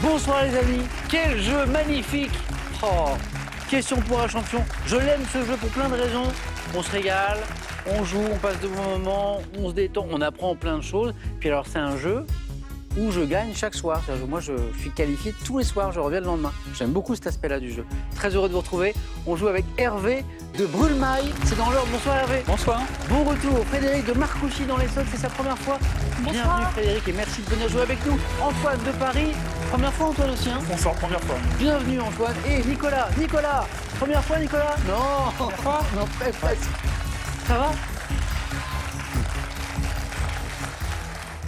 Bonsoir les amis, quel jeu magnifique! Oh, question pour un champion. Je l'aime ce jeu pour plein de raisons. On se régale, on joue, on passe de bons moments, on se détend, on apprend plein de choses. Puis alors c'est un jeu où je gagne chaque soir. Moi je suis qualifié tous les soirs, je reviens le lendemain. J'aime beaucoup cet aspect-là du jeu. Très heureux de vous retrouver. On joue avec Hervé de Brulemaille. C'est dans l'ordre. Bonsoir Hervé. Bonsoir. Bon retour. Frédéric de Marcoussis dans l'Essonne, c'est sa première fois. Bonsoir. Bienvenue Frédéric et merci de venir jouer avec nous. Antoine de Paris. Première fois Antoine aussi, hein? Bonsoir, première fois. Bienvenue Antoine. Et Nicolas. Première fois Nicolas? Non. Première fois? Non, presque. Ça va?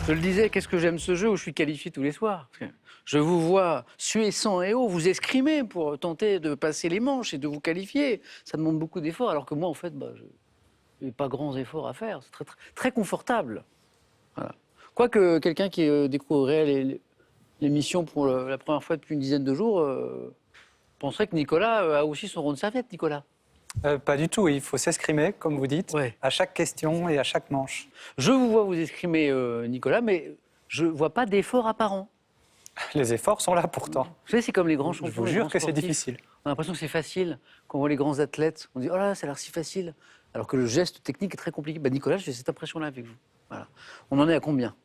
Je le disais, qu'est-ce que j'aime ce jeu où je suis qualifié tous les soirs. Je vous vois suer sang et eau, vous escrimer pour tenter de passer les manches et de vous qualifier. Ça demande beaucoup d'efforts, alors que moi, en fait, je n'ai pas grands efforts à faire. C'est très, très, très confortable. Voilà. Quoique quelqu'un qui découvrirait l'émission pour la première fois depuis une dizaine de jours penserait que Nicolas a aussi son rond de serviette, Nicolas. Pas du tout, il faut s'escrimer, comme vous dites, Ouais. à chaque question et à chaque manche. Je vous vois vous escrimer, Nicolas, mais je ne vois pas d'efforts apparents. Les efforts sont là pourtant. Vous savez, c'est comme les grands champions. Je vous les jure grands que c'est sportifs. difficile. On a l'impression que c'est facile. Quand on voit les grands athlètes, on dit « Oh là, ça a l'air si facile ». Alors que le geste technique est très compliqué. Nicolas, j'ai cette impression-là avec vous. Voilà. On en est à combien?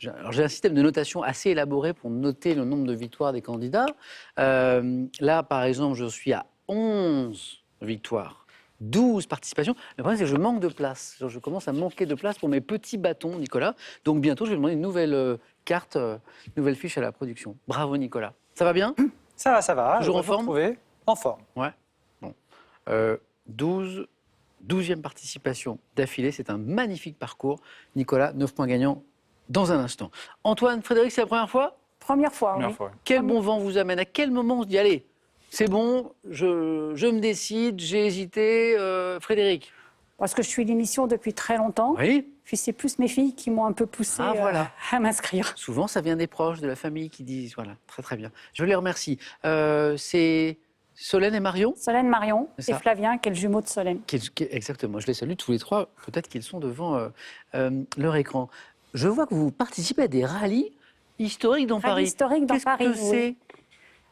Alors, j'ai un système de notation assez élaboré pour noter le nombre de victoires des candidats. Là, par exemple, je suis à 11 victoires, 12 participations. Le problème, c'est que je manque de place. Je commence à manquer de place pour mes petits bâtons, Nicolas. Donc, bientôt, je vais demander une nouvelle carte, une nouvelle fiche à la production. Bravo, Nicolas. Ça va bien? Ça va. Toujours en Vous forme? retrouvez en forme. Ouais. Bon. 12e participation d'affilée. C'est un magnifique parcours. Nicolas, 9 points gagnants dans un instant. Antoine, Frédéric, c'est la première fois? Première fois, Première oui. fois. Quel bon vent vous amène? À quel moment on se dit, allez, c'est bon, je me décide, j'ai hésité. Frédéric? Parce que je suis l'émission depuis très longtemps. Oui. Puis c'est plus mes filles qui m'ont un peu poussée Voilà. à m'inscrire. Souvent, ça vient des proches, de la famille qui disent, voilà, très très bien. Je les remercie. C'est Solène et Marion? Solène, Marion C'est et ça. Flavien, qui est le jumeau de Solène. Exactement, je les salue tous les trois. Peut-être qu'ils sont devant leur écran. Je vois que vous participez à des rallyes historiques dans Paris. Historique dans Qu'est-ce Paris, que oui. c'est?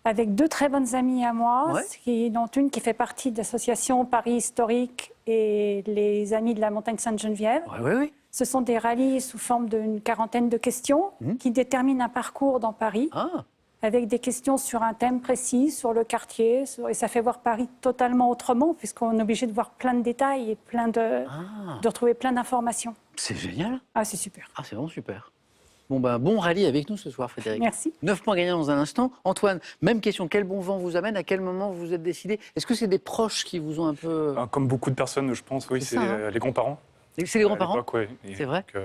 Avec deux très bonnes amies à moi, Ouais. dont une qui fait partie de l'association Paris Historique et les Amis de la Montagne Sainte-Geneviève. Oui. Ce sont des rallyes sous forme d'une quarantaine de questions qui déterminent un parcours dans Paris. Ah, Avec des questions sur un thème précis, sur le quartier, et ça fait voir Paris totalement autrement, puisqu'on est obligé de voir plein de détails et de retrouver plein d'informations. c'est génial. Ah, c'est super. Ah, c'est vraiment super. Bon rallye avec nous ce soir, Frédéric. Merci. 9 points gagnants dans un instant. Antoine, même question, quel bon vent vous amène? À quel moment vous vous êtes décidé? Est-ce que c'est des proches qui vous ont un peu... Comme beaucoup de personnes, je pense, oui, C'est c'est ça, hein. les grands-parents. C'est les grands-parents? À l'époque, ouais. Et C'est vrai? donc,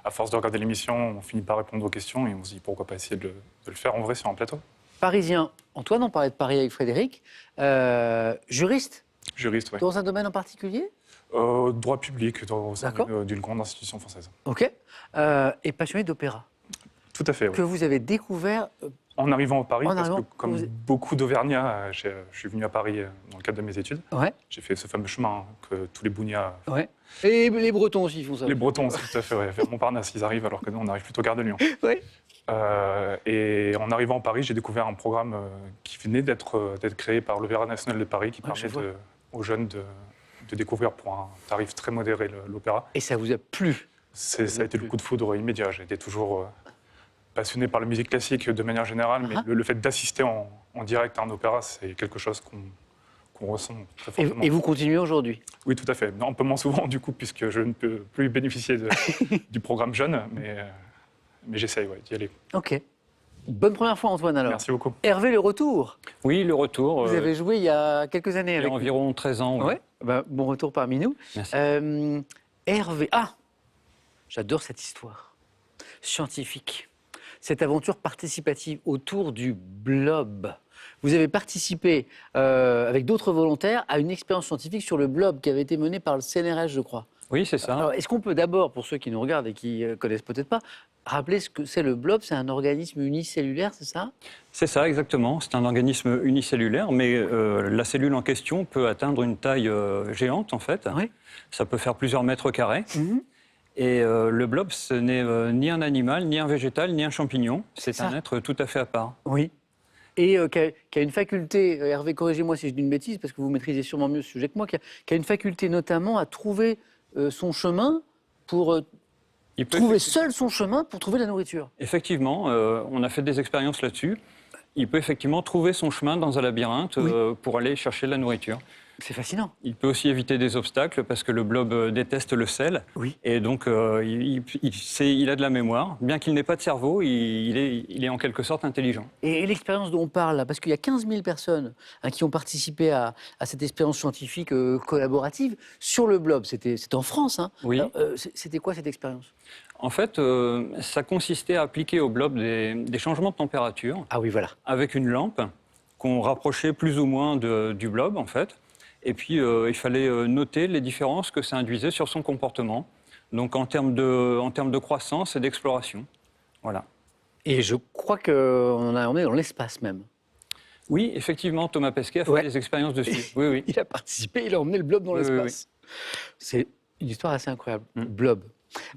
à force de regarder l'émission, on finit par répondre aux questions et on se dit pourquoi pas essayer de le faire en vrai sur un plateau. Parisien. Antoine, on parlait de Paris avec Frédéric. Juriste? Juriste, oui. Dans un domaine en particulier? Droit public au sein D'accord. d'une grande institution française. Ok. Et passionné d'opéra. Tout à fait, oui. Que vous avez découvert... En arrivant à Paris, En parce arrivant, que comme vous- beaucoup d'Auvergnats, je suis venu à Paris dans le cadre de mes études. Ouais. J'ai fait ce fameux chemin que tous les Bougnats, Ouais. Et les Bretons aussi font ça. les Bretons aussi, tout à fait, ouais, vers Montparnasse, ils arrivent alors que nous, on arrive plutôt gare de Lyon. Ouais. Et en arrivant à Paris, j'ai découvert un programme qui venait d'être créé par l'Opéra national de Paris, qui Ouais, je permet vois. aux jeunes de découvrir pour un tarif très modéré l'opéra. Et ça vous a plu? Ça a été le coup de foudre immédiat. J'ai été toujours passionné par la musique classique de manière générale, mais le fait d'assister en direct à un opéra, c'est quelque chose qu'on ressent très fortement. Et vous continuez aujourd'hui? Oui, tout à fait. Non, un peu moins souvent, du coup, puisque je ne peux plus bénéficier du programme jeune, mais j'essaye d'y aller. Ok. Bonne première fois, Antoine, alors. Merci beaucoup. Hervé, le retour. Oui, le retour. Vous avez joué il y a quelques années il y avec a environ 13 ans. nous. Ouais. Bon retour parmi nous. Merci. Hervé. Ah, j'adore cette histoire scientifique. Cette aventure participative autour du blob. Vous avez participé avec d'autres volontaires à une expérience scientifique sur le blob qui avait été menée par le CNRS, je crois. Oui, c'est ça. Alors, est-ce qu'on peut d'abord, pour ceux qui nous regardent et qui ne connaissent peut-être pas, rappeler ce que c'est le blob? C'est un organisme unicellulaire, c'est ça? C'est ça, exactement. C'est un organisme unicellulaire, mais la cellule en question peut atteindre une taille géante, en fait. Oui. Ça peut faire plusieurs mètres carrés. Mhm. Et le blob, ce n'est ni un animal, ni un végétal, ni un champignon. C'est ça. un être tout à fait à part. Oui. Et qui a une faculté, Hervé, corrigez-moi si je dis une bêtise, parce que vous maîtrisez sûrement mieux ce sujet que moi, qui a une faculté notamment à trouver son chemin pour Il peut trouver seul son chemin pour trouver la nourriture. Effectivement, on a fait des expériences là-dessus. Il peut effectivement trouver son chemin dans un labyrinthe pour aller chercher de la nourriture. C'est fascinant. Il peut aussi éviter des obstacles parce que le blob déteste le sel. Oui. Et donc, il a de la mémoire. Bien qu'il n'ait pas de cerveau, il est en quelque sorte intelligent. Et l'expérience dont on parle là, parce qu'il y a 15 000 personnes qui ont participé à cette expérience scientifique collaborative sur le blob. C'était en France. Hein. Oui. Alors, c'était quoi cette expérience? En fait, ça consistait à appliquer au blob des changements de température Ah oui, voilà. avec une lampe qu'on rapprochait plus ou moins du blob, en fait. Et puis, il fallait noter les différences que ça induisait sur son comportement, donc en termes de croissance et d'exploration. Voilà. Et je crois qu'on est dans l'espace même. Oui, effectivement, Thomas Pesquet a fait des expériences dessus. Oui, oui. Il a participé, il a emmené le blob dans Oui, oui, l'espace. C'est une histoire assez incroyable. Blob.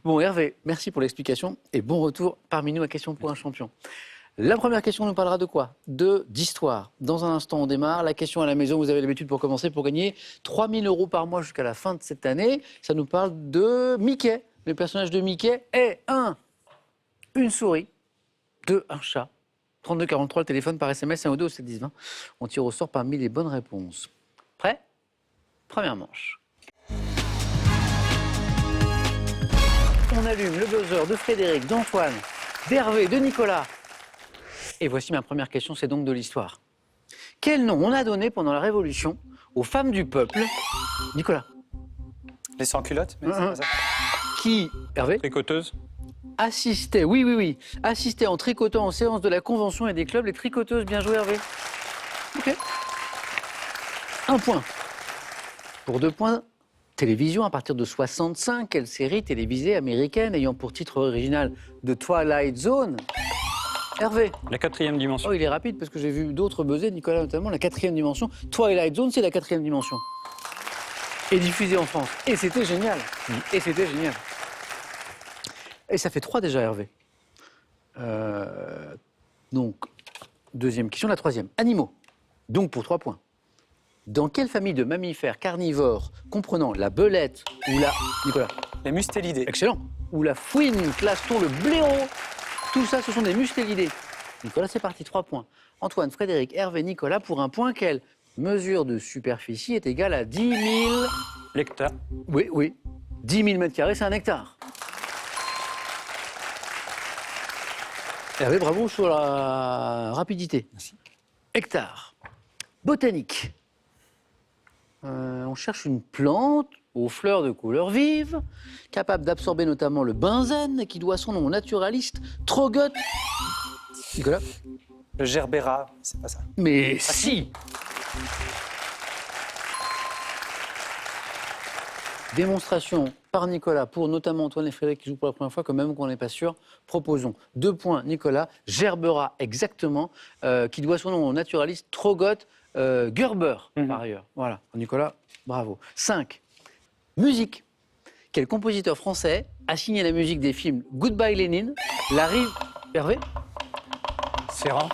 Bon, Hervé, merci pour l'explication et bon retour parmi nous à Question pour un champion. La première question nous parlera de quoi? D'histoire. Dans un instant, on démarre. La question à la maison, vous avez l'habitude pour commencer, pour gagner 3 000 € par mois jusqu'à la fin de cette année. Ça nous parle de Mickey. Le personnage de Mickey est une souris, 2, un chat. 3243, le téléphone par SMS, 1 ou 2 au 7 10 20. On tire au sort parmi les bonnes réponses. Prêt? Première manche. On allume le buzzer de Frédéric, d'Antoine, d'Hervé, de Nicolas. Et voici ma première question, c'est donc de l'histoire. Quel nom on a donné pendant la Révolution aux femmes du peuple, Nicolas, Les sans-culottes, mais c'est pas ça. qui, Hervé, Tricoteuse. assistait, oui, assistait en tricotant en séance de la Convention et des clubs, les tricoteuses. Bien joué, Hervé. Ok. 1 point. Pour 2 points, télévision à partir de 65, quelle série télévisée américaine ayant pour titre original The Twilight Zone? Hervé. La 4e dimension. Oh, il est rapide parce que j'ai vu d'autres buzzer, Nicolas notamment, la 4e dimension. Twilight Zone, c'est la 4e dimension. Et diffusée en France. Et c'était génial. Et c'était génial. Et ça fait 3 déjà, Hervé. Donc, deuxième question, la 3e. Animaux. Donc pour 3 points. Dans quelle famille de mammifères carnivores, comprenant la belette ou la... Nicolas. Les mustélidés. Excellent. Ou la fouine, classe-t-on le blaireau? Tout ça, ce sont des mustélidés. Nicolas, c'est parti, 3 points. Antoine, Frédéric, Hervé, Nicolas, pour 1 point, quelle mesure de superficie est égale à 10 000... L'hectare. Oui. 10 000 mètres carrés, c'est 1 hectare. Hervé, bravo sur la rapidité. Merci. Hectare. Botanique. On cherche une plante aux fleurs de couleur vive, capable d'absorber notamment le benzène et qui doit son nom au naturaliste Trogut. Nicolas? Le gerbera, c'est pas ça. Mais si. Démonstration par Nicolas pour notamment Antoine et Frédéric qui jouent pour la première fois, quand même qu'on n'est pas sûr. Proposons 2 points, Nicolas. Gerbera, exactement, qui doit son nom au naturaliste Trogut Gerber, par ailleurs. Voilà, Nicolas, bravo. 5. Musique. Quel compositeur français a signé la musique des films Goodbye Lénine, La Rive... Hervé? Serra.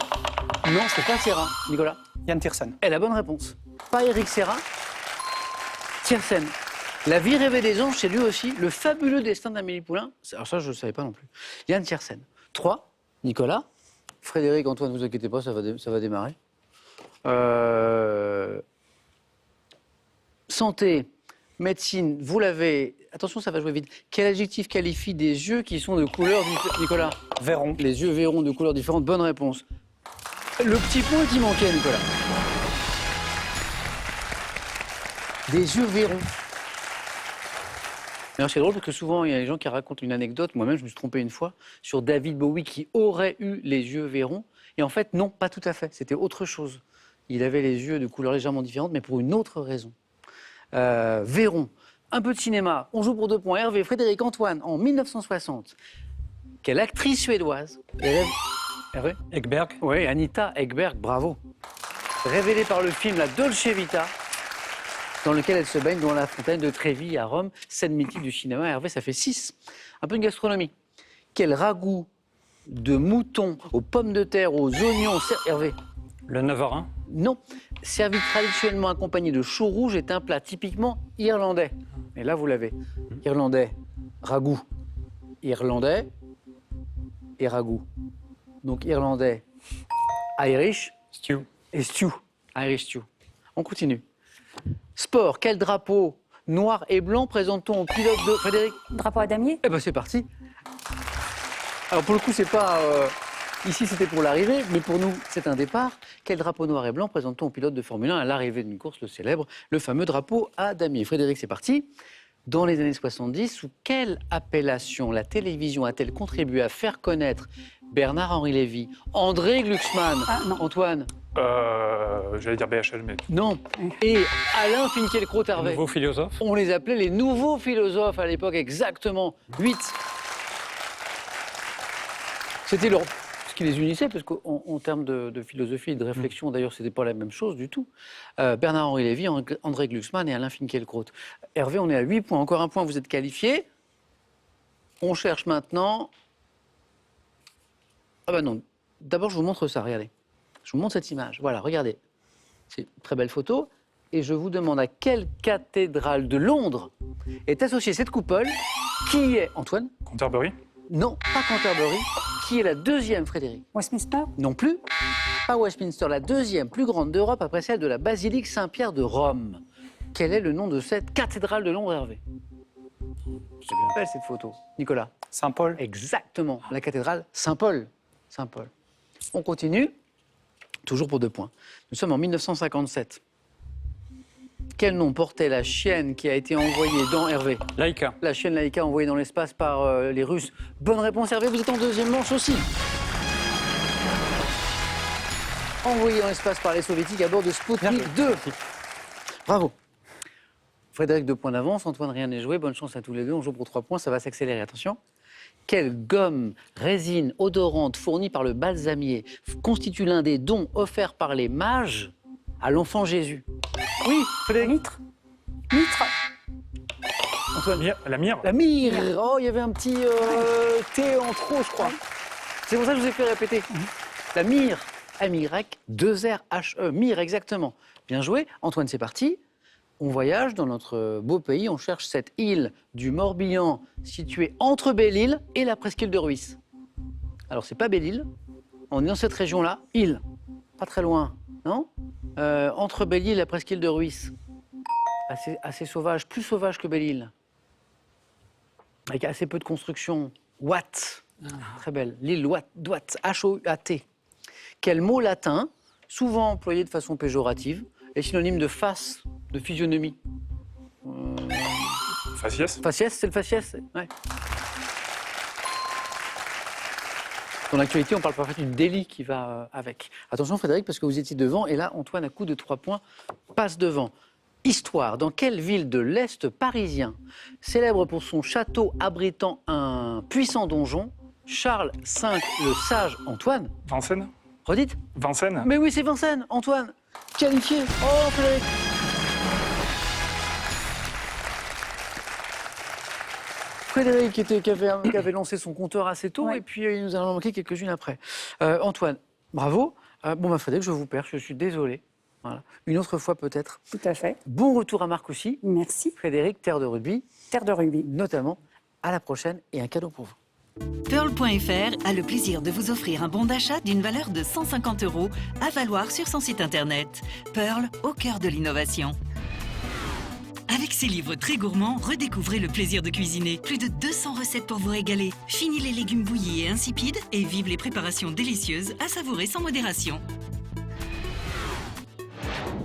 Non, c'est pas Serra. Nicolas? Yann Tiersen. Et la bonne réponse. Pas Éric Serra. Tiersen. La vie rêvée des anges, c'est lui aussi. Le fabuleux destin d'Amélie Poulain. Alors ça, je ne savais pas non plus. Yann Tiersen. 3. Nicolas. Frédéric, Antoine, ne vous inquiétez pas, ça va démarrer. Santé, médecine, vous l'avez... Attention, ça va jouer vite. Quel adjectif qualifie des yeux qui sont de couleur différente? Nicolas? Véron. Les yeux verront de couleurs différentes. Bonne réponse. Le petit point qui manquait, Nicolas. Des yeux verrons. Alors c'est drôle parce que souvent il y a des gens qui racontent une anecdote. Moi-même, je me suis trompé une fois sur David Bowie qui aurait eu les yeux verrons. Et en fait, non, pas tout à fait. C'était autre chose. Il avait les yeux de couleurs légèrement différentes, mais pour une autre raison. Véron. Un peu de cinéma. On joue pour 2 points. Hervé, Frédéric, Antoine, en 1960. Quelle actrice suédoise Hervé? Ekberg. Oui, Anita Ekberg, bravo. Révélée par le film La Dolce Vita, dans lequel elle se baigne dans la fontaine de Trévi à Rome, scène mythique du cinéma. Hervé, ça fait 6. Un peu de gastronomie. Quel ragoût de mouton aux pommes de terre, aux oignons... Hervé? Le Navarin. Non. Servi traditionnellement accompagné de chou rouge est un plat typiquement irlandais. Et là, vous l'avez. Irlandais, ragoût. Irlandais et ragoût. Donc irlandais, Irish Stew. et stew. Irish stew. On continue. Sport, quel drapeau noir et blanc présente-t-on au pilote de Frédéric? Drapeau à damier. Eh ben c'est parti. Alors pour le coup, c'est pas... Ici, c'était pour l'arrivée, mais pour nous, c'est un départ. Quel drapeau noir et blanc présente-t-on au pilote de Formule 1 à l'arrivée d'une course, le célèbre, le fameux drapeau à damier? Frédéric, c'est parti. Dans les années 70, sous quelle appellation la télévision a-t-elle contribué à faire connaître Bernard-Henri Lévy, André Glucksmann, non. Antoine? J'allais dire BHL, mais Non. Et Alain Finkielkraut-Hervé. Nouveau philosophe. On les appelait les nouveaux philosophes à l'époque, exactement. 8. C'était ce qui les unissait, parce qu'en termes de philosophie et de réflexion, d'ailleurs, ce n'était pas la même chose du tout. Bernard-Henri Lévy, André Glucksmann et Alain Finkielkraut. Hervé, on est à 8 points. Encore un point, vous êtes qualifié. On cherche maintenant... Ah ben non. D'abord, je vous montre ça, regardez. Je vous montre cette image. Voilà, regardez. C'est une très belle photo. Et je vous demande à quelle cathédrale de Londres est associée cette coupole, qui est... Antoine? Canterbury. Non, pas Canterbury. Qui est la deuxième, Frédéric? Westminster. Non plus. Pas Westminster, la deuxième plus grande d'Europe après celle de la basilique Saint-Pierre de Rome. Quel est le nom de cette cathédrale de Londres, Hervé? C'est bien belle cette photo. Nicolas? Saint-Paul. Exactement, la cathédrale Saint-Paul. Saint-Paul. On continue, toujours pour 2 points. Nous sommes en 1957. Quel nom portait la chienne qui a été envoyée dans Hervé? Laika. La chienne Laika envoyée dans l'espace par les Russes. Bonne réponse, Hervé, vous êtes en deuxième manche aussi. Envoyée dans l'espace par les Soviétiques à bord de Sputnik 2. Bravo. Frédéric, 2 points d'avance. Antoine, rien n'est joué. Bonne chance à tous les deux. On joue pour 3 points. Ça va s'accélérer. Attention. Quelle gomme résine odorante fournie par le balsamier constitue l'un des dons offerts par les mages à l'enfant Jésus? Oui, Frédéric. Litre. Litre. Antoine. La myrrhe. La myrrhe. Oh, il y avait un petit T en trop, je crois. C'est pour ça que je vous ai fait répéter. La myrrhe. M-Y-2-R-H-E. Myrrhe, exactement. Bien joué. Antoine, c'est parti. On voyage dans notre beau pays. On cherche cette île du Morbihan située entre Belle-Île et la presqu'île de Rhuys. Alors, c'est pas Belle-Île. On est dans cette région-là. Île. Pas très loin, non? Entre Belle-Île et la presqu'île de Rhuys. Assez sauvage. Plus sauvage que Belle-Île. Avec assez peu de construction. Ouat. Très belle. L'île Douat. H-O-U-A-T. Quel mot latin, souvent employé de façon péjorative, est synonyme de face, de physionomie? Faciès. Faciès, c'est le faciès? Ouais. Dans l'actualité, on parle parfois d'une délit qui va avec. Attention Frédéric, parce que vous étiez devant, et là, Antoine, à coup de 3 points, passe devant. Histoire, dans quelle ville de l'Est parisien, célèbre pour son château abritant un puissant donjon, Charles V le Sage, Antoine? Vincennes. Redites? Vincennes. Mais oui, c'est Vincennes, Antoine. Qualifié. Oh, Frédéric. Frédéric qui avait lancé son compteur assez tôt, Ouais. et puis il nous en a manqué quelques-unes après. Antoine, bravo. Frédéric, je vous perds, je suis désolé. Voilà. Une autre fois peut-être. Tout à fait. Bon retour à Marcoussis. Merci. Frédéric, terre de rugby, Terre de rugby. notamment. À la prochaine et un cadeau pour vous. Pearl.fr a le plaisir de vous offrir un bon d'achat d'une valeur de 150 € à valoir sur son site internet. Pearl, au cœur de l'innovation. Avec ses livres très gourmands, redécouvrez le plaisir de cuisiner. Plus de 200 recettes pour vous régaler. Fini les légumes bouillis et insipides et vive les préparations délicieuses à savourer sans modération.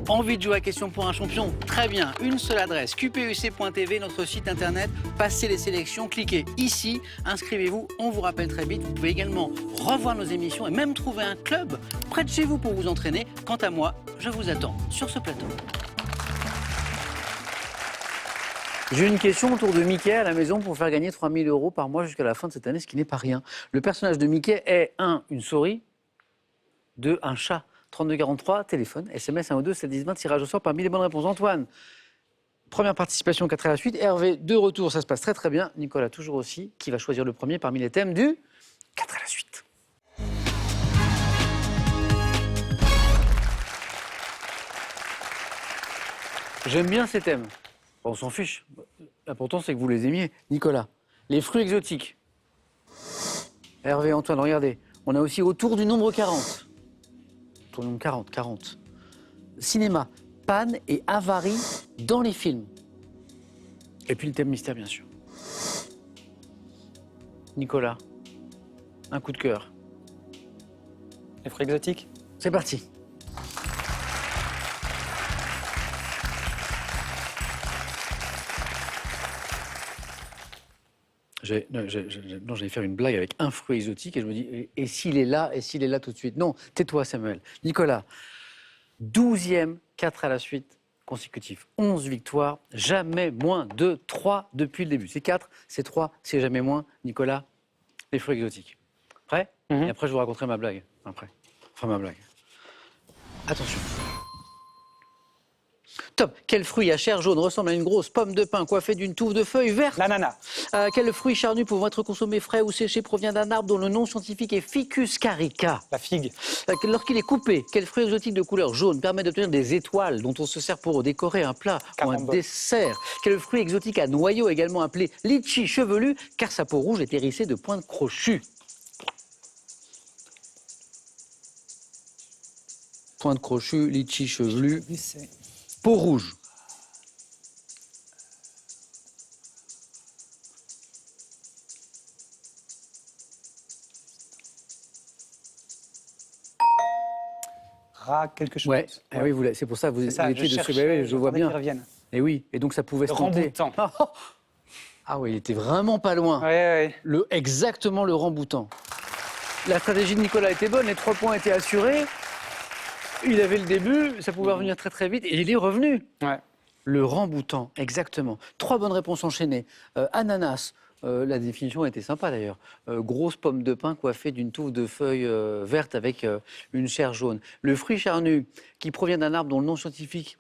Envie de jouer à Question pour un champion? Très bien, une seule adresse, qpuc.tv, notre site internet, passez les sélections, cliquez ici, inscrivez-vous, on vous rappelle très vite. Vous pouvez également revoir nos émissions et même trouver un club près de chez vous pour vous entraîner. Quant à moi, je vous attends sur ce plateau. J'ai une question autour de Mickey à la maison pour faire gagner 3 000 € par mois jusqu'à la fin de cette année, ce qui n'est pas rien. Le personnage de Mickey est 1. Une souris, 2. Un chat. 3243, téléphone, SMS 1 ou 2, 7 10 20, tirage au sort parmi les bonnes réponses. Antoine, première participation, 4 à la suite. Hervé, 2 retours, ça se passe très très bien. Nicolas, toujours aussi, qui va choisir le premier parmi les thèmes du 4 à la suite. J'aime bien ces thèmes. Bon, on s'en fiche. L'important, c'est que vous les aimiez. Nicolas, les fruits exotiques. Hervé, Antoine, regardez. On a aussi autour du nombre 40. Autour du nombre 40. Cinéma, panne et avarie dans les films. Et puis le thème mystère, bien sûr. Nicolas, un coup de cœur. Les fruits exotiques. C'est parti. J'allais faire une blague avec un fruit exotique et je me dis, et s'il est là tout de suite? Non, tais-toi Samuel. Nicolas, 12e 4 à la suite consécutif. 11 victoires, jamais moins de 3 depuis le début. C'est 4, c'est 3, c'est jamais moins. Nicolas, les fruits exotiques. Prêt? Et après, je vous raconterai ma blague. Après, enfin ma blague. Attention. Top. Quel fruit à chair jaune ressemble à une grosse pomme de pin coiffée d'une touffe de feuilles vertes? L'ananas. Quel fruit charnu pouvant être consommé frais ou séché provient d'un arbre dont le nom scientifique est Ficus carica? La figue. Lorsqu'il est coupé, quel fruit exotique de couleur jaune permet d'obtenir des étoiles dont on se sert pour décorer un plat ou un Carambole. dessert? Quel fruit exotique à noyau également appelé litchi chevelu car sa peau rouge est hérissée de pointes crochues? Pointe crochue, litchi chevelu, peau rouge. Rat, quelque chose. Ouais, ah oui, c'est pour ça que vous C'est ça, étiez je de ce cherchais, je vois j'attendais qu'ils bien. reviennent. Et oui, et donc ça pouvait se Le tenter. remboutant. Ah oui, il était vraiment pas loin. Ouais. Exactement le remboutant. La stratégie de Nicolas était bonne, les 3 points étaient assurés. Il avait le début, ça pouvait revenir très très vite, et il est revenu. Ouais. Le remboutant, exactement. 3 bonnes réponses enchaînées. Ananas, la définition était sympa d'ailleurs. Grosse pomme de pin coiffée d'une touffe de feuilles vertes avec une chair jaune. Le fruit charnu, qui provient d'un arbre dont le nom scientifique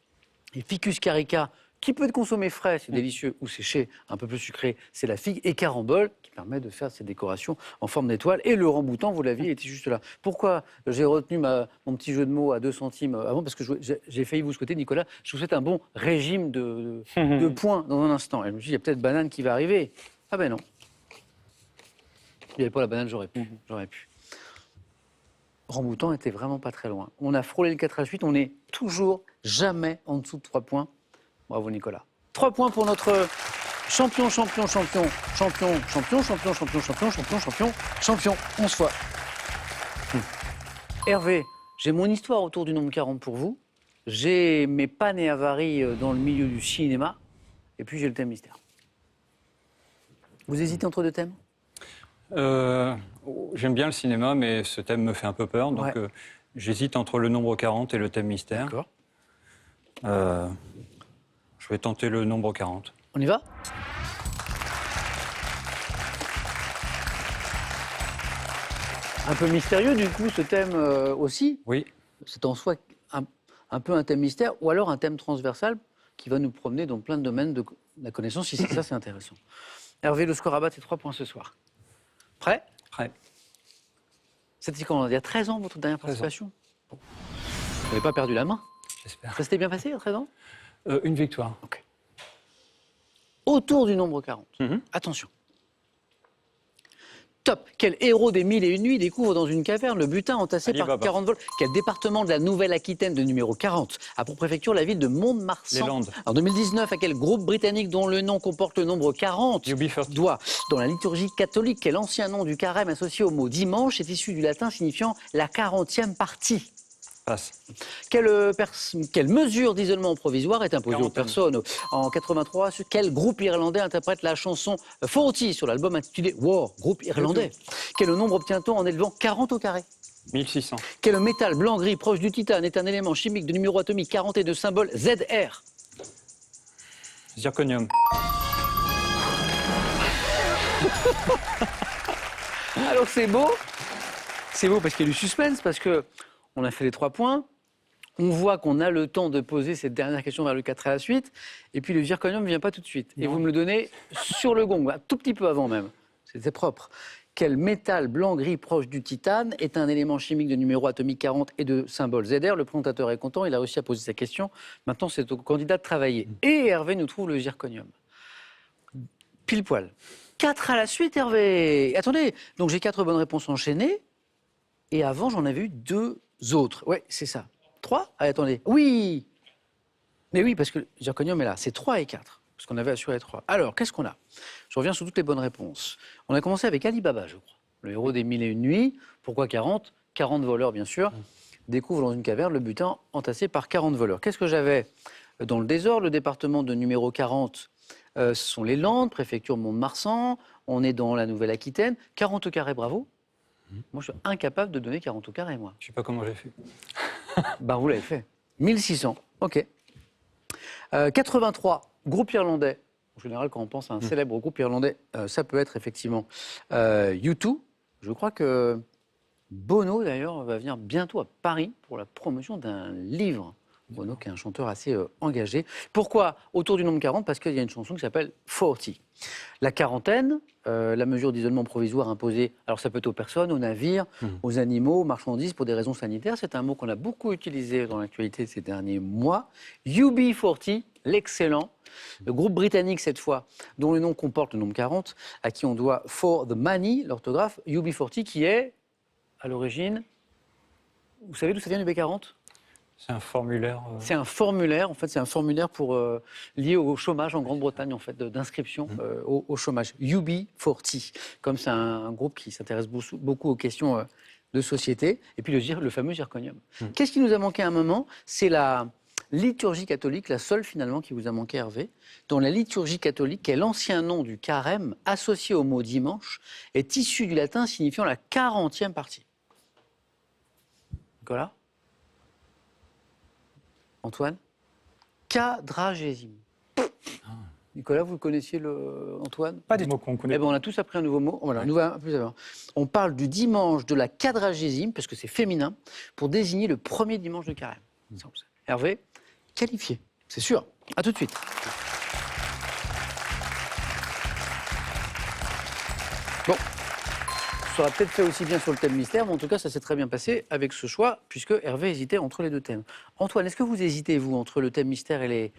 est Ficus carica, qui peut être consommé frais, c'est délicieux, ou séché, un peu plus sucré, c'est la figue, et carambole, qui permet de faire ces décorations en forme d'étoile. Et le remboutant, vous l'aviez, il était juste là. Pourquoi j'ai retenu mon petit jeu de mots à 2 centimes avant? Parce que j'ai failli vous souhaiter, Nicolas, je vous souhaite un bon régime de points dans un instant. Et je me suis dit, il y a peut-être banane qui va arriver. Ah ben non. Il n'y avait pas la banane, j'aurais pu. Remboutant était vraiment pas très loin. On a frôlé le 4 à 8, on n'est toujours jamais en dessous de 3 points. Bravo Nicolas. 3 points pour notre champion. 11 fois. Hervé, j'ai mon histoire autour du nombre 40 pour vous. J'ai mes pannes et avaries dans le milieu du cinéma. Et puis j'ai le thème mystère. Vous hésitez entre 2 thèmes? J'aime bien le cinéma, mais ce thème me fait un peu peur. Donc, Ouais. j'hésite entre le nombre 40 et le thème mystère. D'accord. Je vais tenter le nombre 40. On y va? Un peu mystérieux du coup ce thème aussi. Oui. C'est en soi un peu un thème mystère ou alors un thème transversal qui va nous promener dans plein de domaines de la connaissance. Si c'est ça, c'est intéressant. Hervé, le score à battre, c'est 3 points ce soir. Prêt? Prêt. C'était quand? Il y a 13 ans, votre dernière 13 ans. participation? Bon. Vous n'avez pas perdu la main? J'espère. Ça s'était bien passé à 13 ans? Une victoire. Ok. Autour du nombre 40. Mhm. Attention. Top. Quel héros des 1001 nuits découvre dans une caverne le butin entassé Ali par Baba. 40 vols? Quel département de la Nouvelle-Aquitaine de numéro 40 a pour préfecture la ville de Mont-de-Marsan? Les Landes. En 2019, à quel groupe britannique dont le nom comporte le nombre 40 UB40. doit, dans la liturgie catholique, quel ancien nom du carême associé au mot dimanche est issu du latin signifiant la 40e partie? Passe. Quelle mesure d'isolement provisoire est imposée aux Quarantaine. personnes en 83? Quel groupe irlandais interprète la chanson 40 sur l'album intitulé War, groupe irlandais? Quel nombre obtient-on en élevant 40 au carré? 1600. Quel métal blanc-gris proche du titane est un élément chimique de numéro atomique 40 et de symbole ZR? Zirconium. Alors c'est beau parce qu'il y a du suspense, parce que on a fait les 3 points, on voit qu'on a le temps de poser cette dernière question vers le 4 à la suite, et puis le zirconium ne vient pas tout de suite. Et vous me le donnez sur le gong, un tout petit peu avant même. C'était propre. Quel métal blanc-gris proche du titane est un élément chimique de numéro atomique 40 et de symbole ZR? Le présentateur est content, il a réussi à poser sa question. Maintenant, c'est au candidat de travailler. Et Hervé nous trouve le zirconium. Pile poil. 4 à la suite, Hervé. Attendez, donc j'ai 4 bonnes réponses enchaînées. Et avant, j'en avais eu 2 autres. Ouais, c'est ça. 3? Ah, attendez. Oui! Mais oui, parce que le zirconium est là. C'est 3 et 4. Parce qu'on avait assuré 3. Alors, qu'est-ce qu'on a? Je reviens sur toutes les bonnes réponses. On a commencé avec Ali Baba, je crois. Le héros des 1001 nuits. Pourquoi 40? 40 voleurs, bien sûr. Découvre dans une caverne le butin entassé par 40 voleurs. Qu'est-ce que j'avais dans le désordre? Le département de numéro 40, ce sont les Landes, préfecture Mont-de-Marsan. On est dans la Nouvelle-Aquitaine. 40 au carré, bravo. Moi, je suis incapable de donner 40 au carré, moi. Je ne sais pas comment j'ai fait. Ben, vous l'avez fait. 1600, ok. 83, groupe irlandais. En général, quand on pense à un célèbre groupe irlandais, ça peut être effectivement U2. Je crois que Bono, d'ailleurs, va venir bientôt à Paris pour la promotion d'un livre. Bono, qui est un chanteur assez engagé. Pourquoi autour du nombre 40? Parce qu'il y a une chanson qui s'appelle 40. La quarantaine, la mesure d'isolement provisoire imposée, alors ça peut être aux personnes, aux navires, aux animaux, aux marchandises pour des raisons sanitaires. C'est un mot qu'on a beaucoup utilisé dans l'actualité ces derniers mois. UB40, l'excellent, le groupe britannique cette fois, dont le nom comporte le nombre 40, à qui on doit For the Money, l'orthographe, UB40, qui est à l'origine. Vous savez d'où ça vient UB40? C'est un formulaire. C'est un formulaire, en fait, c'est un formulaire pour, lié au chômage en Grande-Bretagne, en fait, d'inscription au chômage. UB40, comme c'est un groupe qui s'intéresse beaucoup aux questions de société. Et puis le fameux zirconium. Qu'est-ce qui nous a manqué à un moment? C'est la liturgie catholique, la seule finalement qui vous a manqué, Hervé. Dans la liturgie catholique, qui est l'ancien nom du carême, associé au mot dimanche, est issu du latin signifiant la 40e partie. Nicolas? Antoine? Quadragésime. Nicolas, vous connaissiez Antoine? Pas du Mot tout. qu'on connaît. Eh ben, on a tous appris un nouveau mot. Voilà, un nouveau, plus avant. On parle du dimanche de la quadragésime, parce que c'est féminin, pour désigner le premier dimanche de carême. Hervé, qualifié, c'est sûr. À tout de suite. Bon. Ça aurait peut-être fait aussi bien sur le thème mystère, mais en tout cas, ça s'est très bien passé avec ce choix, puisque Hervé hésitait entre les 2 thèmes. Antoine, est-ce que vous hésitez, vous, entre le thème mystère et les...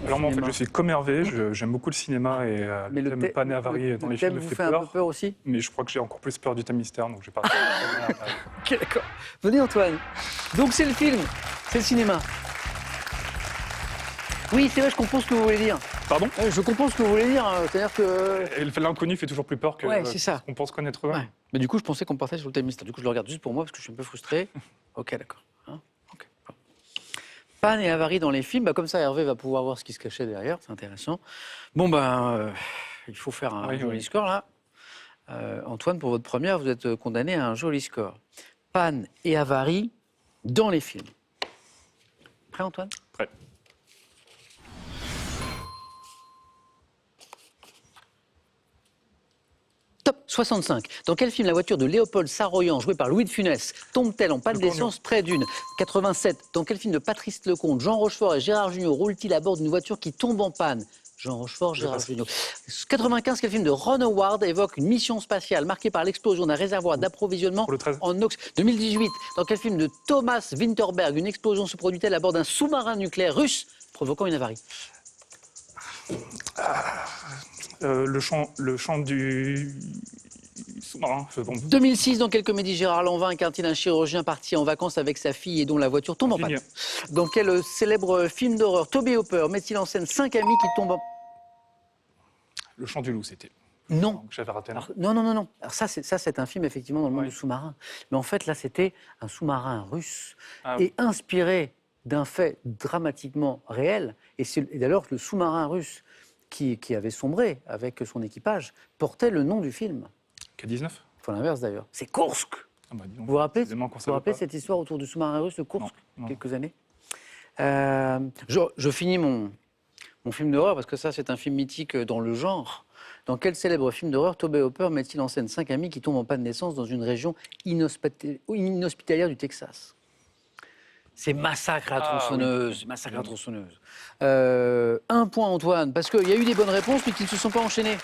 Alors moi, en fait, je suis comme Hervé, j'aime beaucoup le cinéma et Mais le thème Pan et Avary dans les films thème me vous fait fait un peu peur. peur aussi? Mais je crois que j'ai encore plus peur du thème mystère, donc je vais partir. Ok, d'accord. Venez, Antoine. Donc, c'est le film, c'est le cinéma. Oui, c'est vrai, je comprends ce que vous voulez dire. Pardon? Je comprends ce que vous voulez dire, c'est-à-dire que... Et l'inconnu fait toujours plus peur que Ouais, c'est ça. ce qu'on pense connaître. Ouais. Mais du coup, je pensais qu'on partait sur le thème mystère. Du coup, je le regarde juste pour moi, parce que je suis un peu frustré. Ok, d'accord. Hein, ok. Bon. Panne et avarie dans les films, comme ça, Hervé va pouvoir voir ce qui se cachait derrière, c'est intéressant. Bon, il faut faire un joli score, là. Antoine, pour votre première, vous êtes condamné à un joli score. Panne et avarie dans les films. Prêt, Antoine? Prêt. Top 65. Dans quel film la voiture de Léopold Saroyan, jouée par Louis de Funès, tombe-t-elle en panne d'essence près d'une? 87. Dans quel film de Patrice Lecomte, Jean Rochefort et Gérard Jugnot roulent-ils à bord d'une voiture qui tombe en panne? Jean Rochefort, Gérard Jugnot. 95. Quel film de Ron Howard évoque une mission spatiale marquée par l'explosion d'un réservoir d'approvisionnement en ox? 2018. Dans quel film de Thomas Winterberg une explosion se produit-elle à bord d'un sous-marin nucléaire russe provoquant une avarie? Le chant du sous-marin. 2006, dans quelle comédie Gérard Lanvin incarne-t-il un chirurgien parti en vacances avec sa fille et dont la voiture tombe en panne? Dans quel célèbre film d'horreur Toby Hooper met-il en scène 5 amis qui tombent en... Le chant du loup, c'était. Non. J'avais raté. Alors, non. Alors ça, c'est un film effectivement dans le monde du sous-marin. Mais en fait, là, c'était un sous-marin russe et inspiré d'un fait dramatiquement réel. Et d'ailleurs, le sous-marin russe qui avait sombré avec son équipage portait le nom du film. K-19 Enfin, l'inverse d'ailleurs. C'est Kursk. Vous vous rappelez cette histoire autour du sous-marin russe de Kursk, quelques années? Je finis mon film d'horreur, parce que ça, c'est un film mythique dans le genre. Dans quel célèbre film d'horreur Tobe Hooper met-il en scène 5 amis qui tombent en panne d'essence dans une région inhospitalière du Texas? C'est Massacre à la tronçonneuse. Massacre à la tronçonneuse. 1 point Antoine, parce qu'il y a eu des bonnes réponses, mais qui ne se sont pas enchaînées.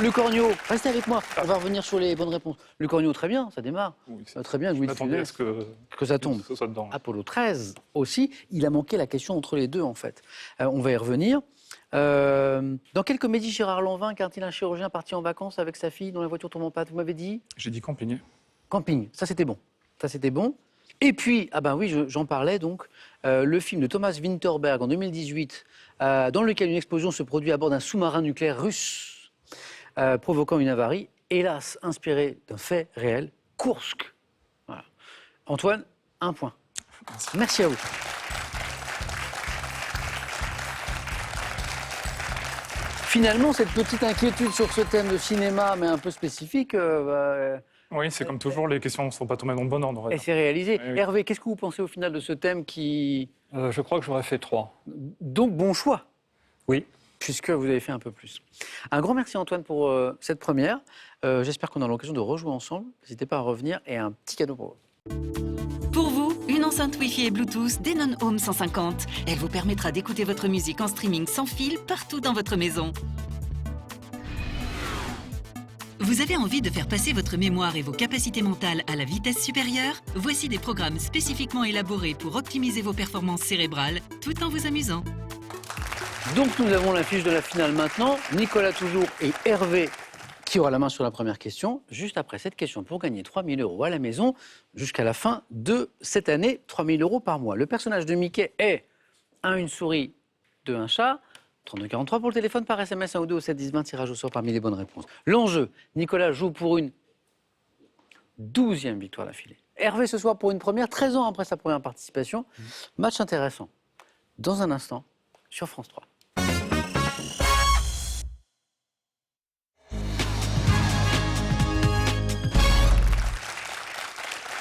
Le Cornio, restez avec moi, on va revenir sur les bonnes réponses. Le Cornio, très bien, ça démarre. Oui, Très bien, Louis de m'attendais à Funès, ce que ça tombe. ce soit dedans. Apollo 13 aussi, il a manqué la question entre les deux en fait. On va y revenir. Dans quelle comédie Gérard Lanvin incarne-t-il un chirurgien parti en vacances avec sa fille dont la voiture tombe en panne? Vous m'avez dit J'ai dit Camping. Camping, ça c'était bon. Ça c'était bon. Et puis, ah ben oui, j'en parlais donc, le film de Thomas Vinterberg en 2018, dans lequel une explosion se produit à bord d'un sous-marin nucléaire russe, provoquant une avarie, hélas inspiré d'un fait réel, Kursk. Voilà. Antoine, 1 point. Merci à vous. Finalement, cette petite inquiétude sur ce thème de cinéma, mais un peu spécifique, Oui, c'est comme toujours, les questions ne sont pas tombées dans le bon ordre. elle s'est réalisée. Oui, oui. Hervé, qu'est-ce que vous pensez au final de ce thème qui... Je crois que j'aurais fait 3. Donc, bon choix, Oui. puisque vous avez fait un peu plus. Un grand merci Antoine pour cette première. J'espère qu'on aura l'occasion de rejouer ensemble. N'hésitez pas à revenir et un petit cadeau pour vous. Pour vous, une enceinte Wi-Fi et Bluetooth Denon Home 150. Elle vous permettra d'écouter votre musique en streaming sans fil partout dans votre maison. Vous avez envie de faire passer votre mémoire et vos capacités mentales à la vitesse supérieure? Voici des programmes spécifiquement élaborés pour optimiser vos performances cérébrales tout en vous amusant. Donc nous avons la fiche de la finale maintenant. Nicolas toujours et Hervé qui aura la main sur la première question. Juste après cette question, pour gagner 3 000 € à la maison jusqu'à la fin de cette année, 3 000 € par mois. Le personnage de Mickey est 1, une souris, 2, un chat. 3243 pour le téléphone, par SMS 1 ou 2 au 7 10 20, tirage au sort parmi les bonnes réponses. L'enjeu, Nicolas joue pour une 12e victoire d'affilée. Hervé ce soir pour une première, 13 ans après sa première participation. Match intéressant. Dans un instant, sur France 3.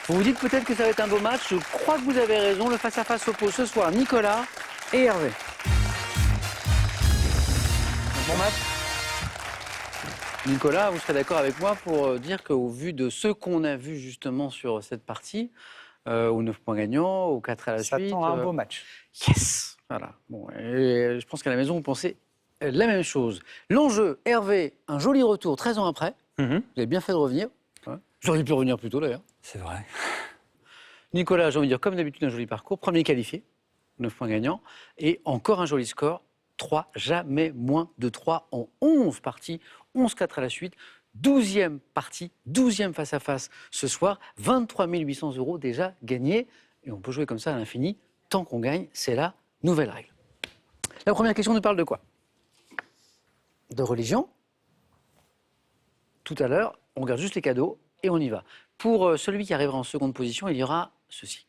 Vous vous dites peut-être que ça va être un beau match. Je crois que vous avez raison. Le face-à-face oppose ce soir Nicolas et Hervé. Bon match. Nicolas, vous serez d'accord avec moi pour dire qu'au vu de ce qu'on a vu justement sur cette partie, aux 9 points gagnants, aux 4 à la Ça suite... tend à un beau match. Yes. Voilà. Bon, et je pense qu'à la maison, vous pensez la même chose. L'enjeu, Hervé, un joli retour 13 ans après. Vous avez bien fait de revenir. Ouais. J'aurais pu revenir plus tôt d'ailleurs. C'est vrai. Nicolas, j'ai envie de dire, comme d'habitude, un joli parcours. Premier qualifié, 9 points gagnants. Et encore un joli score, 3, jamais moins de 3 en 11 parties. 11-4 à la suite. 12e partie, 12e face-à-face ce soir. 23 800 € déjà gagnés. Et on peut jouer comme ça à l'infini. Tant qu'on gagne, c'est la nouvelle règle. La première question nous parle de quoi? De religion. Tout à l'heure, on regarde juste les cadeaux et on y va. Pour celui qui arrivera en seconde position, il y aura ceci.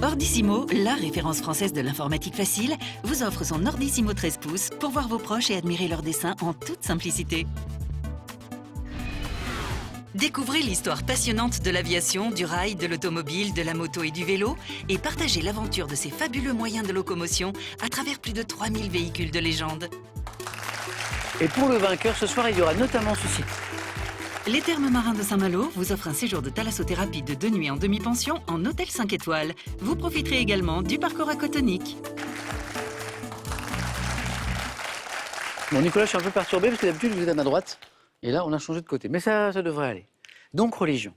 Ordissimo, la référence française de l'informatique facile, vous offre son Ordissimo 13 pouces pour voir vos proches et admirer leurs dessins en toute simplicité. Découvrez l'histoire passionnante de l'aviation, du rail, de l'automobile, de la moto et du vélo et partagez l'aventure de ces fabuleux moyens de locomotion à travers plus de 3000 véhicules de légende. Et pour le vainqueur, ce soir, il y aura notamment ceci. Les Thermes Marins de Saint-Malo vous offrent un séjour de thalassothérapie de 2 nuits en demi-pension en hôtel 5 étoiles. Vous profiterez également du parcours aquatonique. Bon, Nicolas, je suis un peu perturbé parce que d'habitude, vous êtes à ma droite. Et là, on a changé de côté. Mais ça devrait aller. Donc, religion.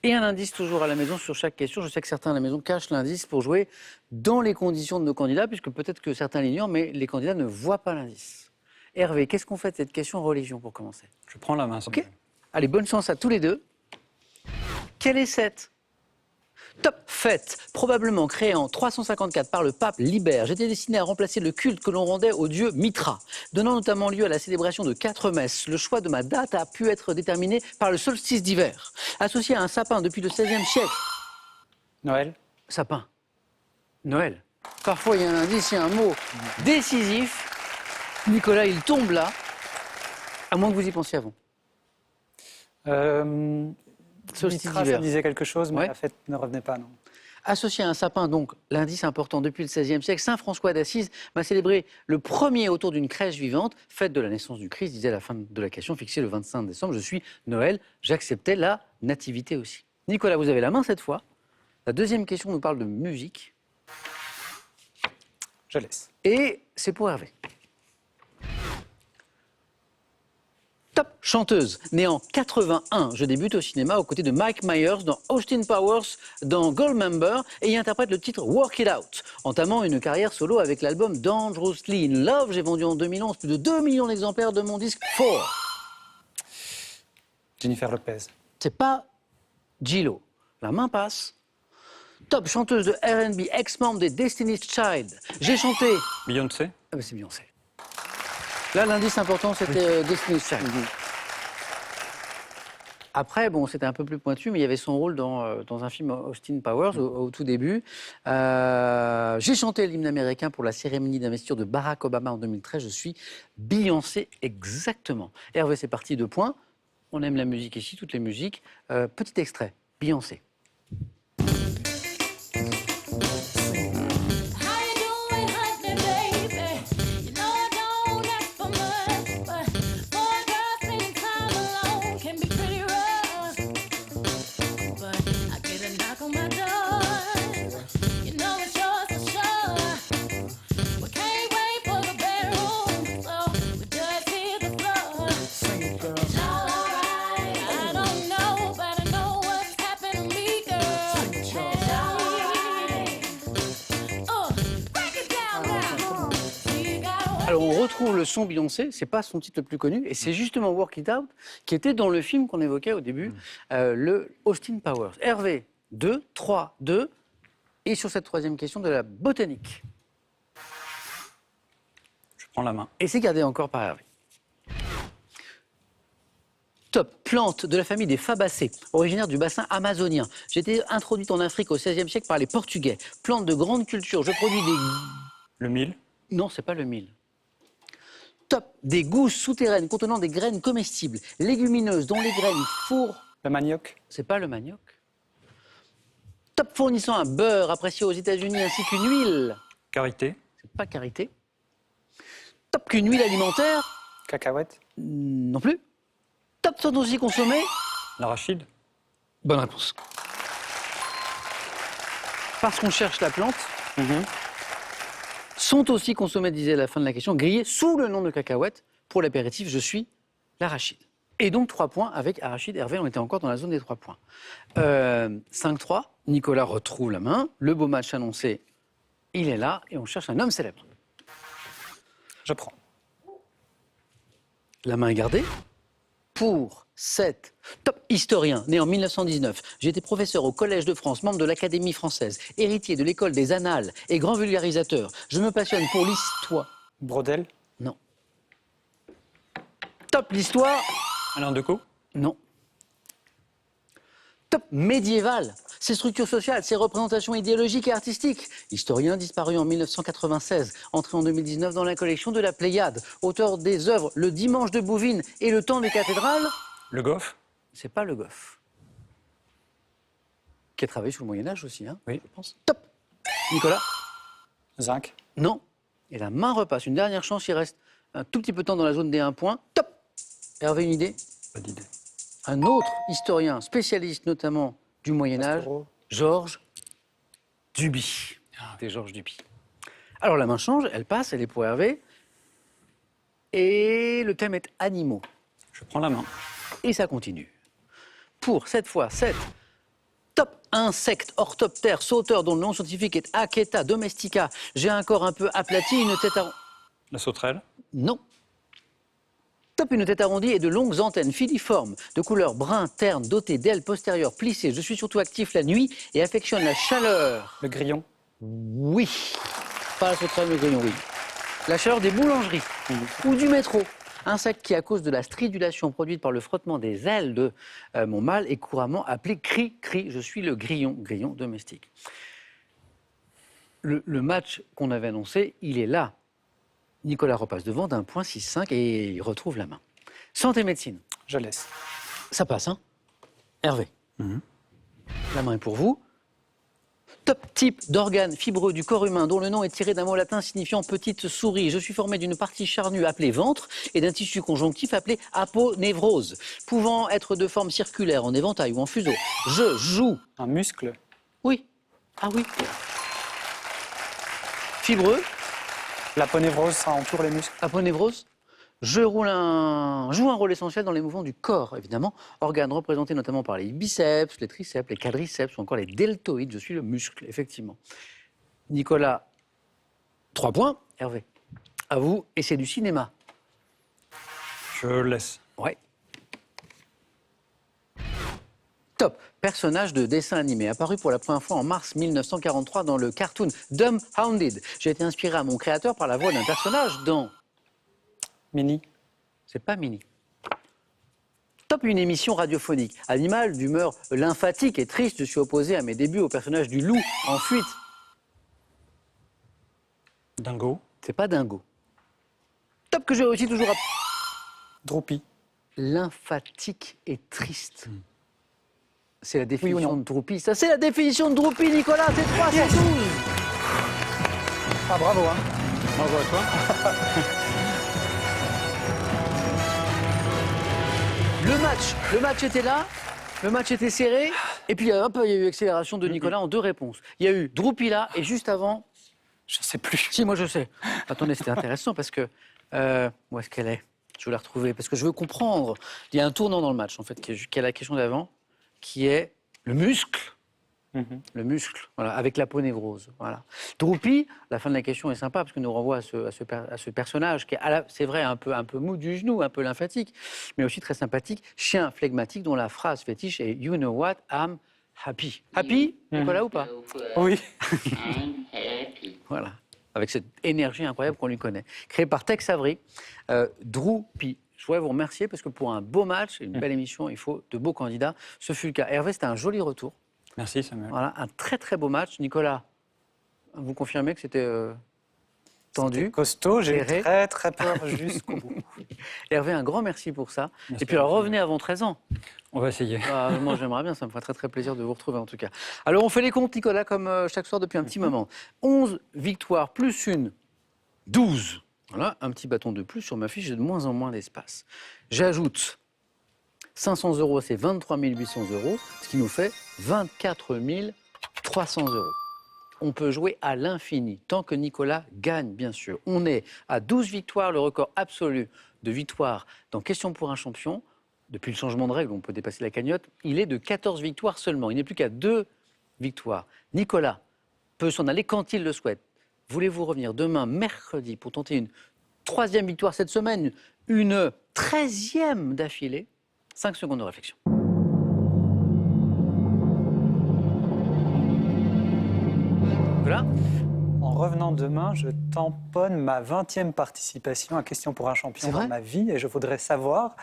Et un indice toujours à la maison sur chaque question. Je sais que certains à la maison cachent l'indice pour jouer dans les conditions de nos candidats, puisque peut-être que certains l'ignorent, mais les candidats ne voient pas l'indice. Hervé, qu'est-ce qu'on fait de cette question religion pour commencer? Je prends la main. Ok. Allez, bonne chance à tous les deux. Quelle est cette top fête, probablement créée en 354 par le pape Libère, était destinée à remplacer le culte que l'on rendait au dieu Mitra, donnant notamment lieu à la célébration de 4 messes. Le choix de ma date a pu être déterminé par le solstice d'hiver, associé à un sapin depuis le XVIe siècle. Noël. Sapin. Noël. Parfois, il y a un indice, il y a un mot décisif. Nicolas, il tombe là, à moins que vous y pensiez avant. Solstice d'hiver. ça disait quelque chose, mais Ouais. la fête ne revenait pas, non. Associé à un sapin, donc, l'indice important depuis le XVIe siècle, Saint François d'Assise m'a célébré le premier autour d'une crèche vivante, fête de la naissance du Christ, disait à la fin de la question, fixée le 25 décembre. Je suis Noël, j'acceptais la nativité aussi. Nicolas, vous avez la main cette fois. La deuxième question nous parle de musique. Je laisse. Et c'est pour Hervé. Top chanteuse, née en 81, je débute au cinéma aux côtés de Mike Myers dans Austin Powers, dans Goldmember, et y interprète le titre Work It Out, entamant une carrière solo avec l'album Dangerously in Love. J'ai vendu en 2011 plus de 2 millions d'exemplaires de mon disque 4. Jennifer Lopez. C'est pas J-Lo, la main passe. Top chanteuse de R&B, ex-membre des Destiny's Child. J'ai chanté... Beyoncé. Ah ben c'est Beyoncé. Là, l'indice important, c'était Destiny's Child. Après, bon, c'était un peu plus pointu, mais il y avait son rôle dans un film Austin Powers au tout début. J'ai chanté l'hymne américain pour la cérémonie d'investiture de Barack Obama en 2013. Je suis Beyoncé, exactement. Hervé, c'est parti, 2 points. On aime la musique ici, toutes les musiques. Petit extrait, Beyoncé. Alors on retrouve le son Beyoncé, c'est pas son titre le plus connu, et c'est justement Work It Out qui était dans le film qu'on évoquait au début, le Austin Powers. Hervé, 2, 3, 2, et sur cette troisième question de la botanique. Je prends la main. Et c'est gardé encore par Hervé. Top, plante de la famille des Fabacées, originaire du bassin amazonien. J'ai été introduite en Afrique au XVIe siècle par les Portugais. Plante de grande culture, je produis des... Le mil. Non, c'est pas le mil. Top, des gousses souterraines contenant des graines comestibles, légumineuses dont les graines fourrent... Le manioc. C'est pas le manioc. Top, fournissant un beurre apprécié aux États-Unis ainsi qu'une huile. Karité. C'est pas karité. Top, qu'une huile alimentaire. Cacahuète. Non plus. Top, sont aussi consommés. L'arachide. Bonne réponse. Parce qu'on cherche la plante, sont aussi consommés, disait à la fin de la question, grillés sous le nom de cacahuète. Pour l'apéritif, je suis l'arachide. Et donc 3 points avec arachide. Hervé, on était encore dans la zone des 3 points. 5-3, Nicolas retrouve la main. Le beau match annoncé, il est là. Et on cherche un homme célèbre. Je prends. La main est gardée. Pour 7, top historien, né en 1919. J'ai été professeur au Collège de France, membre de l'Académie française, héritier de l'école des Annales et grand vulgarisateur. Je me passionne pour l'histoire. Brodel. Non. Top l'histoire. Alain Decaux. Non. Top médiéval. Ses structures sociales, ses représentations idéologiques et artistiques. Historien disparu en 1996, entré en 2019 dans la collection de la Pléiade. Auteur des œuvres Le Dimanche de Bouvines et Le Temps des cathédrales. Le Goff. C'est pas Le Goff. Qui a travaillé sous le Moyen-Âge aussi, hein, Oui. je pense. Top. Nicolas. Zinc. Non. Et la main repasse. Une dernière chance, il reste un tout petit peu de temps dans la zone des 1 point. Top. Hervé, une idée? Pas d'idée. Un autre historien, spécialiste notamment du Moyen-Âge, Pastoureau. Georges Duby. C'était Georges Duby. Alors la main change, elle passe, elle est pour Hervé. Et le thème est animaux. Je prends la main. Et ça continue. Pour cette fois, 7. Top insecte, orthoptère, sauteur dont le nom scientifique est Aketa domestica. J'ai un corps un peu aplati, une tête arrondie. La sauterelle. Non. Top, une tête arrondie et de longues antennes filiformes, de couleur brun, terne, dotées d'ailes postérieures plissées. Je suis surtout actif la nuit et affectionne la chaleur. Le grillon. Oui. Pas la sauterelle, le grillon, oui. La chaleur des boulangeries ou du métro. Insecte qui, à cause de la stridulation produite par le frottement des ailes de mon mâle, est couramment appelé cri-cri. Je suis le grillon, grillon domestique. Le match qu'on avait annoncé, il est là. Nicolas repasse devant d'un point 6-5 et il retrouve la main. Santé médecine. Je laisse. Ça passe, hein? Hervé. La main est pour vous. Top type d'organe fibreux du corps humain dont le nom est tiré d'un mot latin signifiant petite souris. Je suis formé d'une partie charnue appelée ventre et d'un tissu conjonctif appelé aponévrose, pouvant être de forme circulaire, en éventail ou en fuseau. Je joue. Un muscle. Oui. Ah oui. Fibreux. L'aponévrose, ça entoure les muscles. Aponévrose. Joue un rôle essentiel dans les mouvements du corps, évidemment. Organe représenté notamment par les biceps, les triceps, les quadriceps ou encore les deltoïdes. Je suis le muscle, effectivement. Nicolas, 3 points. Hervé, à vous. Et c'est du cinéma. Je laisse. Ouais. Top. Personnage de dessin animé, apparu pour la première fois en mars 1943 dans le cartoon Dumbhounded. J'ai été inspiré à mon créateur par la voix d'un personnage dans... Mini. C'est pas Mini. Top, une émission radiophonique. Animal d'humeur lymphatique et triste, je suis opposé à mes débuts au personnage du loup en fuite. Dingo. C'est pas Dingo. Top, que j'ai réussi toujours à... Droupie. Lymphatique et triste. C'est la Oui ou définition non de Droupie. Ça, c'est la définition de Droupie, Nicolas. C'est 3, c'est 12. Ah, bravo, hein. Bravo à toi. Le match était là, le match était serré, et puis hop, il y a eu accélération de Nicolas en 2 réponses. Il y a eu Droupi là, et juste avant... Je sais plus. Si, moi je sais. Attendez, c'était intéressant parce que... où est-ce qu'elle est? Je veux la retrouver, parce que je veux comprendre. Il y a un tournant dans le match, en fait, qui est la question d'avant, qui est le muscle. Le muscle, voilà, avec l'aponévrose. Voilà. Droupi, la fin de la question est sympa parce que nous renvoie à ce personnage qui est, c'est vrai, un peu mou du genou, un peu lymphatique, mais aussi très sympathique. Chien flegmatique dont la phrase fétiche est You know what, I'm happy. Happy, Nicolas, ou pas? Oui. Voilà, avec cette énergie incroyable qu'on lui connaît. Créé par Tex Avery, Droupi. Je voudrais vous remercier parce que pour un beau match et une belle émission, il faut de beaux candidats. Ce fut le cas. Hervé, c'était un joli retour. Merci Samuel. Voilà, un très très beau match. Nicolas, vous confirmez que c'était tendu, C'était costaud, j'ai eu serré. très très peur jusqu'au bout. Hervé, un grand merci pour ça. Merci Et puis alors, à vous. revenez avant 13 ans. On va essayer. Ah, moi, j'aimerais bien, ça me ferait très très plaisir de vous retrouver en tout cas. Alors, on fait les comptes, Nicolas, comme chaque soir depuis un petit moment. 11 victoires plus une, 12. Voilà, un petit bâton de plus sur ma fiche, j'ai de moins en moins d'espace. J'ajoute 500 €, c'est 23 800 €, ce qui nous fait 24 300 €. On peut jouer à l'infini, tant que Nicolas gagne, bien sûr. On est à 12 victoires, le record absolu de victoires dans Question pour un champion. Depuis le changement de règle, on peut dépasser la cagnotte. Il est de 14 victoires seulement. Il n'est plus qu'à 2 victoires. Nicolas peut s'en aller quand il le souhaite. Voulez-vous revenir demain, mercredi, pour tenter une 3e victoire cette semaine, une 13e d'affilée? 5 secondes de réflexion. Voilà. En revenant demain, je tamponne ma 20e participation à Question pour un champion C'est vrai dans ma vie et je voudrais savoir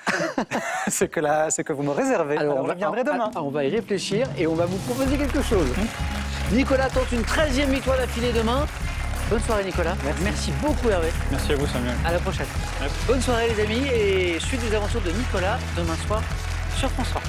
ce que vous me réservez. Alors, je viendrai demain. On va y réfléchir et on va vous proposer quelque chose. Nicolas tente une 13e victoire d'affilée demain. Bonne soirée Nicolas. Merci beaucoup Hervé. Merci à vous Samuel. À la prochaine. Merci. Bonne soirée les amis et suite des aventures de Nicolas demain soir sur France 3.